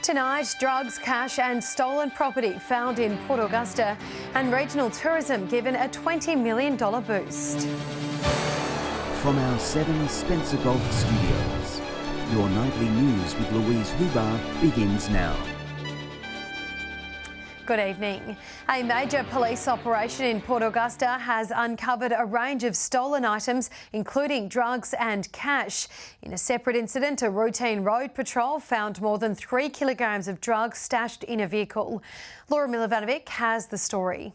Tonight, drugs, cash and stolen property found in Port Augusta, and regional tourism given a $20 million boost. From our 7 Spencer Golf Studios, your nightly news with Louise Huber begins now. Good evening. A major police operation in Port Augusta has uncovered a range of stolen items, including drugs and cash. In a separate incident, a routine road patrol found more than 3 kilograms of drugs stashed in a vehicle. Laura Milovanovic has the story.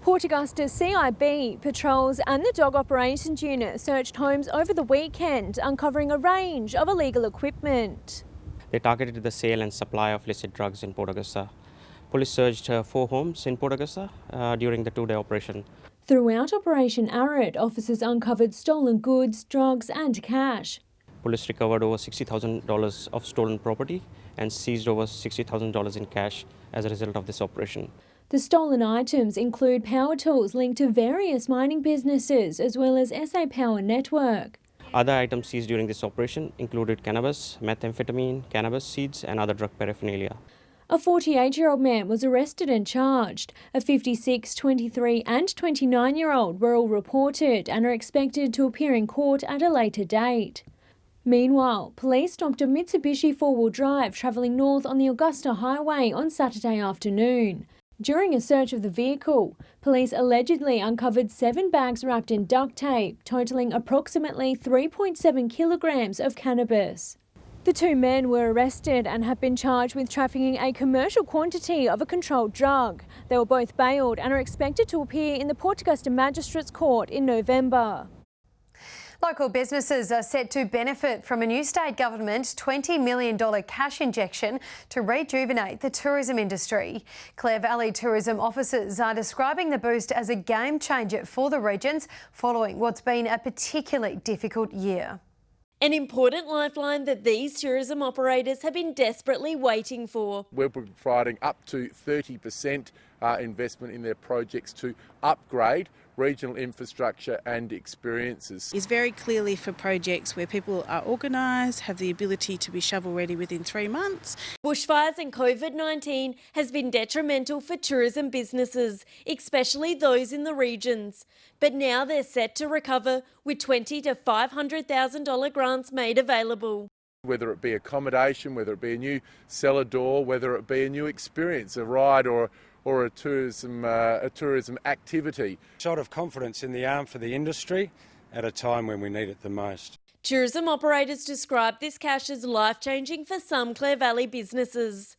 Port Augusta CIB, patrols and the Dog Operations Unit searched homes over the weekend, uncovering a range of illegal equipment. They targeted the sale and supply of illicit drugs in Port Augusta. Police searched 4 homes in Port Augusta during the 2-day operation. Throughout Operation Arid, officers uncovered stolen goods, drugs and cash. Police recovered over $60,000 of stolen property and seized over $60,000 in cash as a result of this operation. The stolen items include power tools linked to various mining businesses as well as SA Power Network. Other items seized during this operation included cannabis, methamphetamine, cannabis seeds and other drug paraphernalia. A 48-year-old man was arrested and charged. A 56, 23 and 29-year-old were all reported and are expected to appear in court at a later date. Meanwhile, police stopped a Mitsubishi 4-wheel drive travelling north on the Augusta Highway on Saturday afternoon. During a search of the vehicle, police allegedly uncovered 7 bags wrapped in duct tape, totalling approximately 3.7 kilograms of cannabis. The 2 men were arrested and have been charged with trafficking a commercial quantity of a controlled drug. They were both bailed and are expected to appear in the Port Augusta Magistrates Court in November. Local businesses are set to benefit from a new state government $20 million cash injection to rejuvenate the tourism industry. Clare Valley tourism officers are describing the boost as a game changer for the regions following what's been a particularly difficult year. An important lifeline that these tourism operators have been desperately waiting for. We're providing up to 30% investment in their projects to upgrade regional infrastructure and experiences. Is very clearly for projects where people are organised, have the ability to be shovel ready within 3 months. Bushfires and COVID-19 has been detrimental for tourism businesses, especially those in the regions. But now they're set to recover with $20,000 to $500,000 grants made available. Whether it be accommodation, whether it be a new cellar door, whether it be a new experience, a ride or a tourism activity. Shot of confidence in the arm for the industry at a time when we need it the most. Tourism operators describe this cash as life-changing for some Clare Valley businesses.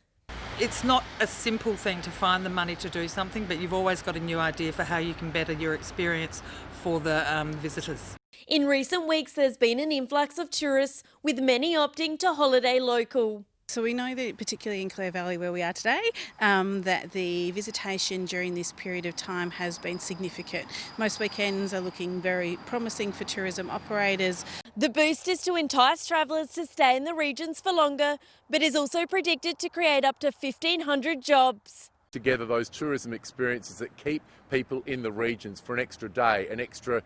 It's not a simple thing to find the money to do something, but you've always got a new idea for how you can better your experience for the visitors. In recent weeks, there's been an influx of tourists, with many opting to holiday local. So we know that particularly in Clare Valley where we are today, that the visitation during this period of time has been significant. Most weekends are looking very promising for tourism operators. The boost is to entice travellers to stay in the regions for longer, but is also predicted to create up to 1,500 jobs. Together those tourism experiences that keep people in the regions for an extra day, an extra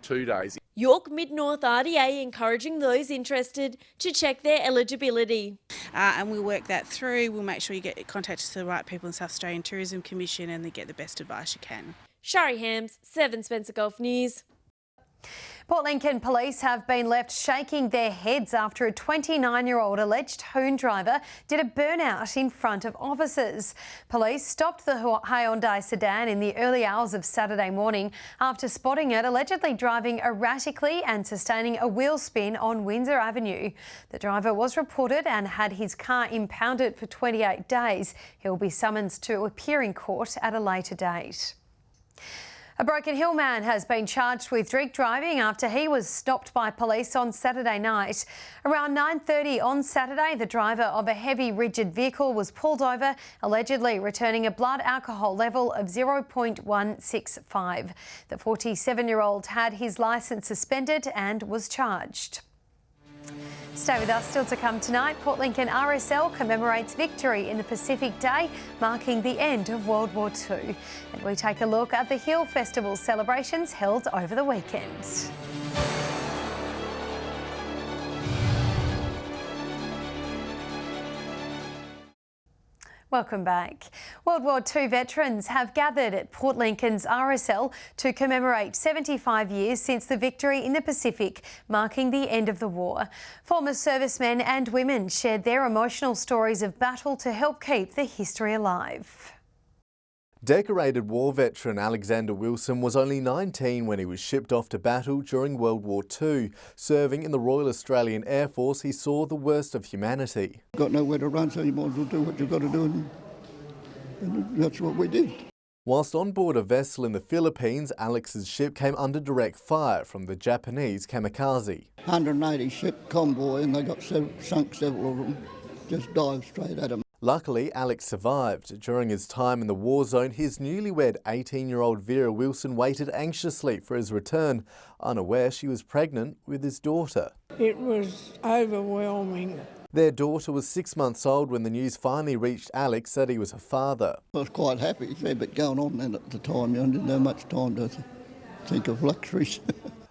2 days. York Mid-North RDA encouraging those interested to check their eligibility. And we'll work that through. We'll make sure you get contacted to the right people in South Australian Tourism Commission and they get the best advice you can. Shari Hams, 7 Spencer Golf News. Port Lincoln police have been left shaking their heads after a 29-year-old alleged hoon driver did a burnout in front of officers. Police stopped the Hyundai sedan in the early hours of Saturday morning after spotting it allegedly driving erratically and sustaining a wheel spin on Windsor Avenue. The driver was reported and had his car impounded for 28 days. He'll be summoned to appear in court at a later date. A Broken Hill man has been charged with drink driving after he was stopped by police on Saturday night. Around 9:30 on Saturday, the driver of a heavy rigid vehicle was pulled over, allegedly returning a blood alcohol level of 0.165. The 47-year-old had his licence suspended and was charged. Stay with us. Still to come tonight, Port Lincoln RSL commemorates victory in the Pacific Day, marking the end of World War II. And we take a look at the Hill Festival celebrations held over the weekend. Welcome back. World War II veterans have gathered at Port Lincoln's RSL to commemorate 75 years since the victory in the Pacific, marking the end of the war. Former servicemen and women shared their emotional stories of battle to help keep the history alive. Decorated war veteran Alexander Wilson was only 19 when he was shipped off to battle during World War II. Serving in the Royal Australian Air Force, he saw the worst of humanity. Got nowhere to run, so you might as well do what you've got to do, and that's what we did. Whilst on board a vessel in the Philippines, Alex's ship came under direct fire from the Japanese kamikaze. 180 ship convoy, and they got sunk several of them, just dived straight at them. Luckily, Alex survived. During his time in the war zone, his newlywed 18-year-old Vera Wilson waited anxiously for his return, unaware she was pregnant with his daughter. It was overwhelming. Their daughter was 6 months old when the news finally reached Alex that he was a father. I was quite happy. There's a bit going on then at the time. You didn't have much time to think of luxuries.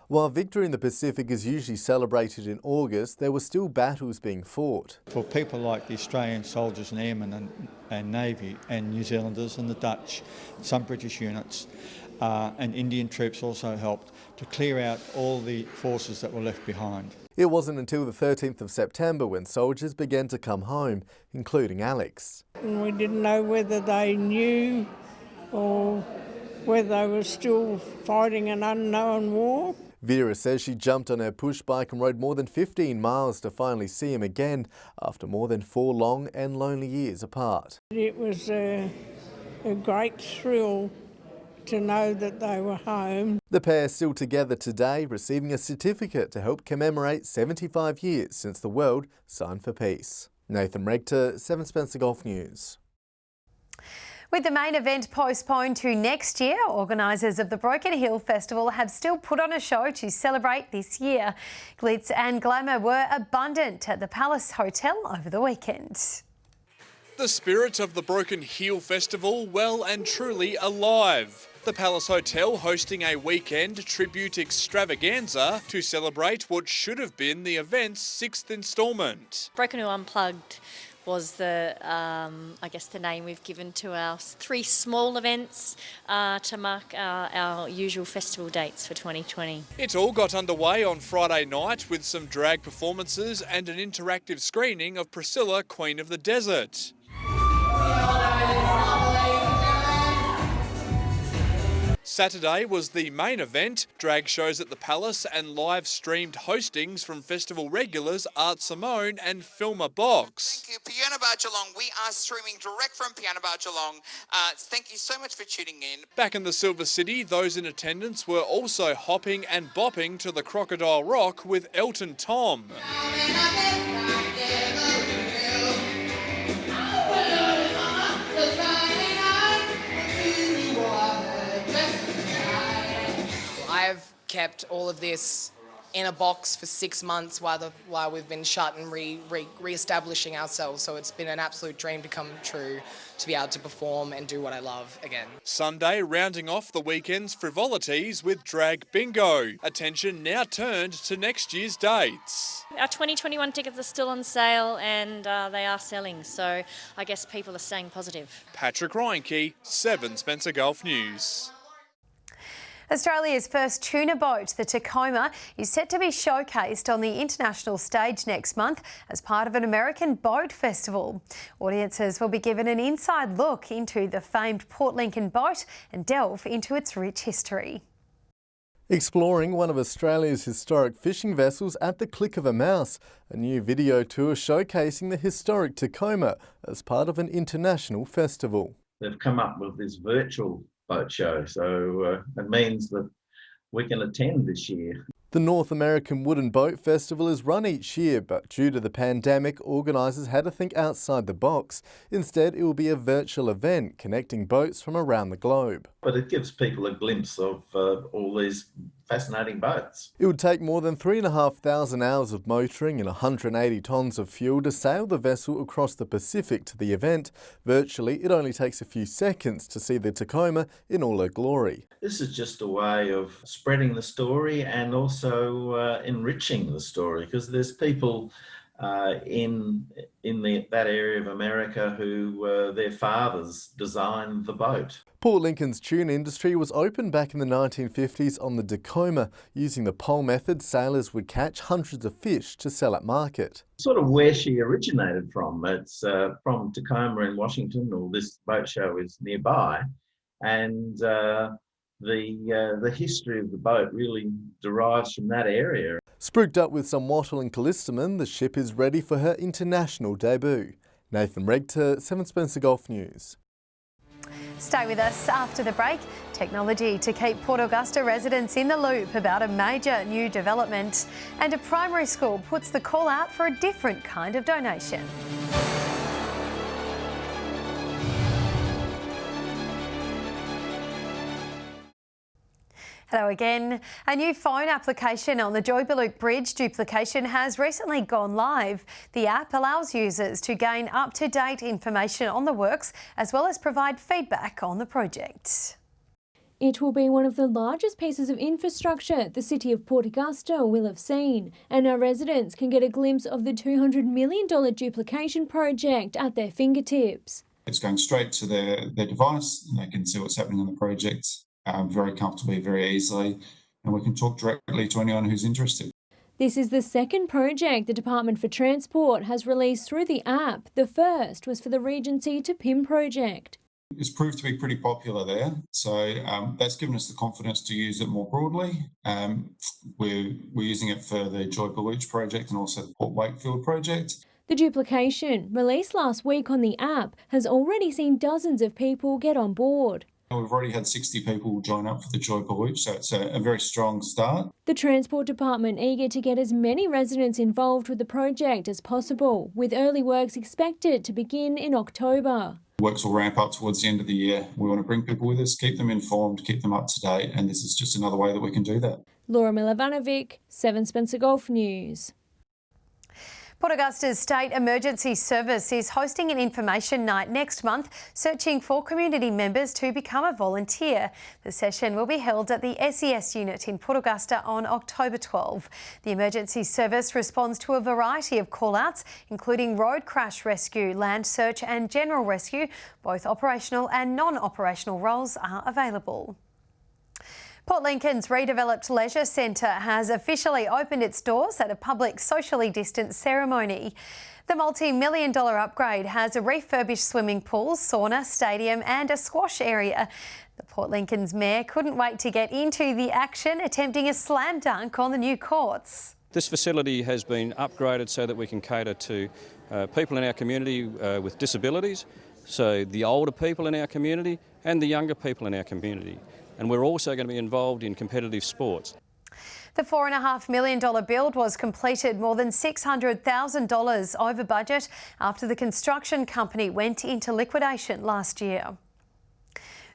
While victory in the Pacific is usually celebrated in August, there were still battles being fought. For people like the Australian soldiers and airmen and Navy and New Zealanders and the Dutch, some British units and Indian troops also helped to clear out all the forces that were left behind. It wasn't until the 13th of September when soldiers began to come home, including Alex. And we didn't know whether they knew or whether they were still fighting an unknown war. Vera says she jumped on her push bike and rode more than 15 miles to finally see him again after more than 4 long and lonely years apart. It was a great thrill to know that they were home. The pair still together today, receiving a certificate to help commemorate 75 years since the world signed for peace. Nathan Regter, 7 Spencer Golf News. With the main event postponed to next year, organisers of the Broken Hill Festival have still put on a show to celebrate this year. Glitz and glamour were abundant at the Palace Hotel over the weekend. The spirit of the Broken Hill Festival well and truly alive. The Palace Hotel hosting a weekend tribute extravaganza to celebrate what should have been the event's 6th instalment. Broken Hill Unplugged was the name we've given to our 3 small events to mark our usual festival dates for 2020. It all got underway on Friday night with some drag performances and an interactive screening of Priscilla, Queen of the Desert. Saturday was the main event, drag shows at the Palace and live streamed hostings from festival regulars Art Simone and Filmer Box. Thank you, Piano Bar Geelong. We are streaming direct from Piano Bar Geelong. Thank you so much for tuning in. Back in the Silver City, those in attendance were also hopping and bopping to the Crocodile Rock with Elton Tom. I've kept all of this in a box for 6 months while we've been shut and re-establishing ourselves. So it's been an absolute dream to come true, to be able to perform and do what I love again. Sunday rounding off the weekend's frivolities with Drag Bingo. Attention now turned to next year's dates. Our 2021 tickets are still on sale and they are selling, so I guess people are staying positive. Patrick Reinke, 7 Spencer Golf News. Australia's first tuna boat, the Tacoma, is set to be showcased on the international stage next month as part of an American boat festival. Audiences will be given an inside look into the famed Port Lincoln boat and delve into its rich history. Exploring one of Australia's historic fishing vessels at the click of a mouse, a new video tour showcasing the historic Tacoma as part of an international festival. They've come up with this virtual boat show, so it means that we can attend this year. The North American Wooden Boat Festival is run each year, but due to the pandemic, organisers had to think outside the box. Instead, it will be a virtual event connecting boats from around the globe. But it gives people a glimpse of all these fascinating boats. It would take more than 3,500 hours of motoring and 180 tonnes of fuel to sail the vessel across the Pacific to the event. Virtually, it only takes a few seconds to see the Tacoma in all her glory. This is just a way of spreading the story and also enriching the story, because there's people in that area of America who their fathers designed the boat. Port Lincoln's tuna industry was opened back in the 1950s on the Tacoma. Using the pole method, sailors would catch hundreds of fish to sell at market. Sort of where she originated from. It's from Tacoma in Washington, or this boat show is nearby, and the history of the boat really derives from that area. Spruiked up with some wattle and callistemon, the ship is ready for her international debut. Nathan Regter, 7 Spencer Golf News. Stay with us after the break. Technology to keep Port Augusta residents in the loop about a major new development. And a primary school puts the call out for a different kind of donation. Hello again. A new phone application on the Joybaluk Bridge duplication has recently gone live. The app allows users to gain up-to-date information on the works as well as provide feedback on the project. It will be one of the largest pieces of infrastructure the City of Port Augusta will have seen, and our residents can get a glimpse of the $200 million duplication project at their fingertips. It's going straight to their device and they can see what's happening on the project very comfortably, very easily, and we can talk directly to anyone who's interested. This is the second project the Department for Transport has released through the app. The first was for the Regency to PIM project. It's proved to be pretty popular there, so that's given us the confidence to use it more broadly. We're using it for the Joybaluk project and also the Port Wakefield project. The duplication, released last week on the app, has already seen dozens of people get on board. We've already had 60 people join up for the Joybaluk, so it's a very strong start. The Transport Department eager to get as many residents involved with the project as possible, with early works expected to begin in October. Works will ramp up towards the end of the year. We want to bring people with us, keep them informed, keep them up to date, and this is just another way that we can do that. Laura Milovanovic, 7 Spencer Golf News. Port Augusta's State Emergency Service is hosting an information night next month, searching for community members to become a volunteer. The session will be held at the SES unit in Port Augusta on October 12. The Emergency Service responds to a variety of call-outs, including road crash rescue, land search and general rescue. Both operational and non-operational roles are available. Port Lincoln's redeveloped leisure centre has officially opened its doors at a public socially distanced ceremony. The multi-million-dollar upgrade has a refurbished swimming pool, sauna, stadium and a squash area. The Port Lincoln's mayor couldn't wait to get into the action, attempting a slam dunk on the new courts. This facility has been upgraded so that we can cater to people in our community with disabilities, so the older people in our community and the younger people in our community. And we're also going to be involved in competitive sports. The $4.5 million build was completed more than $600,000 over budget after the construction company went into liquidation last year.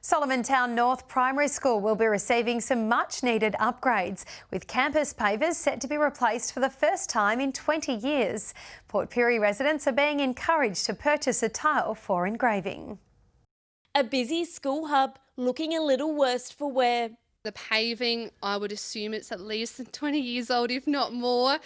Solomon Town North Primary School will be receiving some much-needed upgrades, with campus pavers set to be replaced for the first time in 20 years. Port Pirie residents are being encouraged to purchase a tile for engraving. A busy school hub looking a little worse for wear. The paving, I would assume it's at least 20 years old, if not more.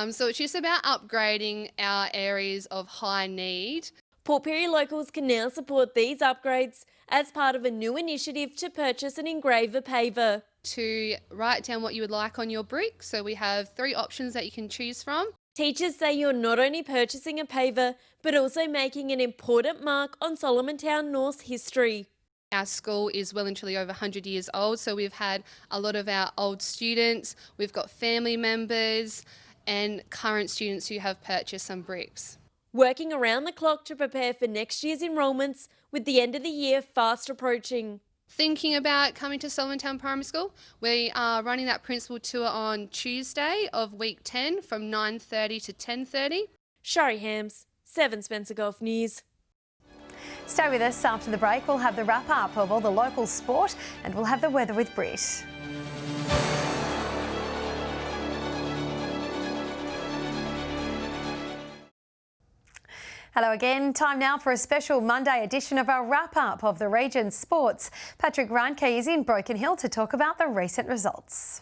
So it's just about upgrading our areas of high need. Port Pirie locals can now support these upgrades as part of a new initiative to purchase an engraver paver. To write down what you would like on your brick. So we have 3 options that you can choose from. Teachers say you're not only purchasing a paver, but also making an important mark on Solomon Town North's history. Our school is well and truly over 100 years old, so we've had a lot of our old students, we've got family members and current students who have purchased some bricks. Working around the clock to prepare for next year's enrolments, with the end of the year fast approaching. Thinking about coming to Solomon Town Primary School, we are running that principal tour on Tuesday of week 10 from 9:30 to 10:30. Shari Hams, 7 Spencer Golf News. Stay with us after the break. We'll have the wrap-up of all the local sport and we'll have the weather with Britt. Hello again. Time now for a special Monday edition of our wrap-up of the region's sports. Patrick Reinke is in Broken Hill to talk about the recent results.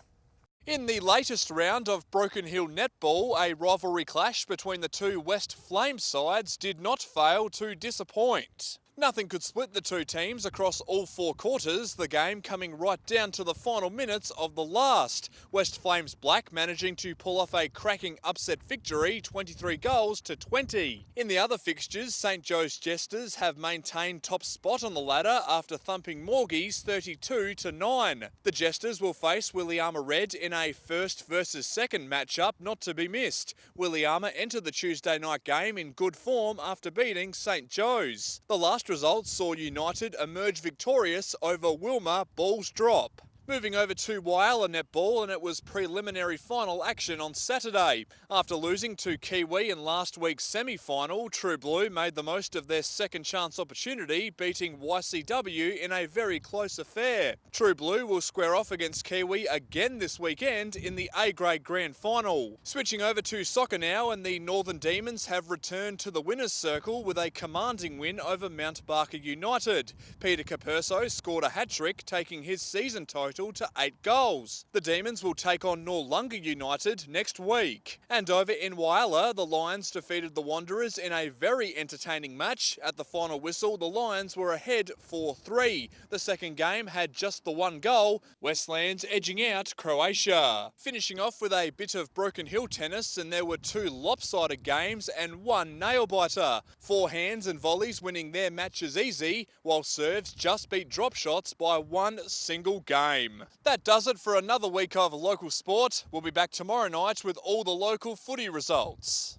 In the latest round of Broken Hill Netball, a rivalry clash between the two West Flames sides did not fail to disappoint. Nothing could split the two teams across all 4 quarters, the game coming right down to the final minutes of the last. West Flames Black managing to pull off a cracking upset victory, 23 goals to 20. In the other fixtures, St Joe's Jesters have maintained top spot on the ladder after thumping Morgies 32 to 9. The Jesters will face Williama Red in a first versus second matchup not to be missed. Williama entered the Tuesday night game in good form after beating St Joe's. The last results saw United emerge victorious over Wilma Balls Drop. Moving over to Whyalla Netball, and it was preliminary final action on Saturday. After losing to Kiwi in last week's semi-final, True Blue made the most of their second chance opportunity, beating YCW in a very close affair. True Blue will square off against Kiwi again this weekend in the A-grade grand final. Switching over to soccer now, and the Northern Demons have returned to the winners' circle with a commanding win over Mount Barker United. Peter Capurso scored a hat-trick, taking his season total to 8 goals. The Demons will take on Noarlunga United next week. And over in Whyalla, the Lions defeated the Wanderers in a very entertaining match. At the final whistle, the Lions were ahead 4-3. The second game had just the 1 goal, Westlands edging out Croatia. Finishing off with a bit of Broken Hill tennis, and there were 2 lopsided games and 1 nail-biter. Forehands and volleys winning their matches easy, while serves just beat drop shots by 1 single game. That does it for another week of local sport. We'll be back tomorrow night with all the local footy results.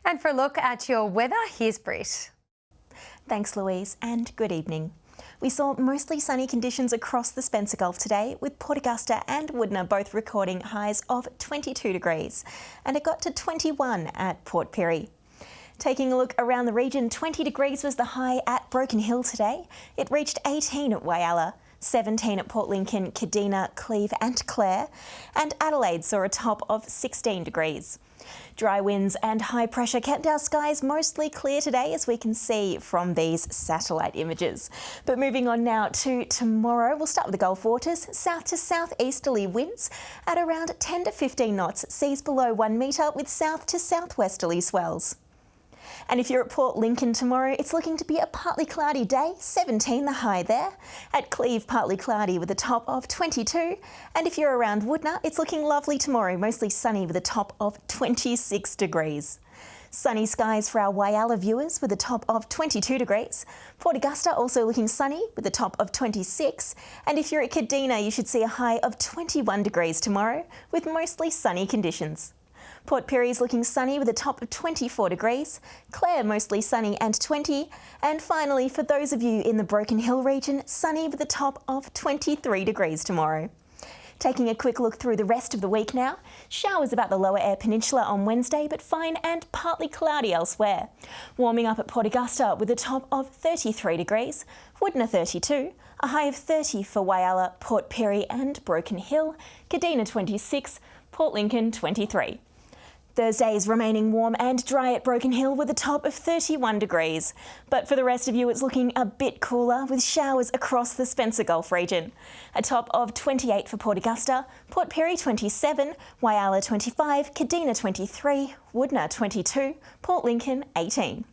And for a look at your weather, here's Britt. Thanks, Louise, and good evening. We saw mostly sunny conditions across the Spencer Gulf today, with Port Augusta and Woodner both recording highs of 22 degrees, and it got to 21 at Port Pirie. Taking a look around the region, 20 degrees was the high at Broken Hill today. It reached 18 at Whyalla, 17 at Port Lincoln, Kadina, Cleve and Clare, and Adelaide saw a top of 16 degrees. Dry winds and high pressure kept our skies mostly clear today, as we can see from these satellite images. But moving on now to tomorrow, we'll start with the Gulf waters. South to southeasterly winds at around 10 to 15 knots, seas below 1 metre with south to southwesterly swells. And if you're at Port Lincoln tomorrow, it's looking to be a partly cloudy day, 17 the high there. At Cleve, partly cloudy with a top of 22. And if you're around Woodner, it's looking lovely tomorrow, mostly sunny with a top of 26 degrees. Sunny skies for our Whyalla viewers with a top of 22 degrees. Port Augusta also looking sunny with a top of 26. And if you're at Kadina, you should see a high of 21 degrees tomorrow with mostly sunny conditions. Port Pirie is looking sunny with a top of 24 degrees, Clare mostly sunny and 20, and finally for those of you in the Broken Hill region, sunny with a top of 23 degrees tomorrow. Taking a quick look through the rest of the week now, showers about the lower air peninsula on Wednesday, but fine and partly cloudy elsewhere. Warming up at Port Augusta with a top of 33 degrees, Woodner 32, a high of 30 for Whyalla, Port Pirie and Broken Hill, Kadina 26, Port Lincoln 23. Thursday is remaining warm and dry at Broken Hill with a top of 31 degrees. But for the rest of you, it's looking a bit cooler with showers across the Spencer Gulf region. A top of 28 for Port Augusta, Port Pirie 27, Whyalla 25, Kadina 23, Woodner 22, Port Lincoln 18.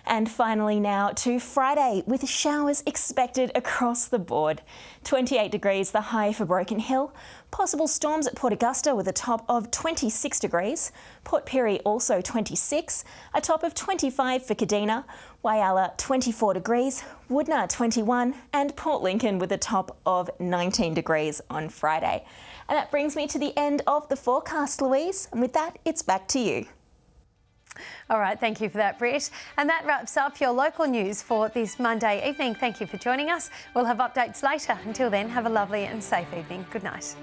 And finally now to Friday, with showers expected across the board. 28 degrees the high for Broken Hill. Possible storms at Port Augusta with a top of 26 degrees. Port Pirie also 26. A top of 25 for Kadina. Whyalla 24 degrees. Woodner 21. And Port Lincoln with a top of 19 degrees on Friday. And that brings me to the end of the forecast, Louise. And with that, it's back to you. All right, thank you for that, Britt. And that wraps up your local news for this Monday evening. Thank you for joining us. We'll have updates later. Until then, have a lovely and safe evening. Good night.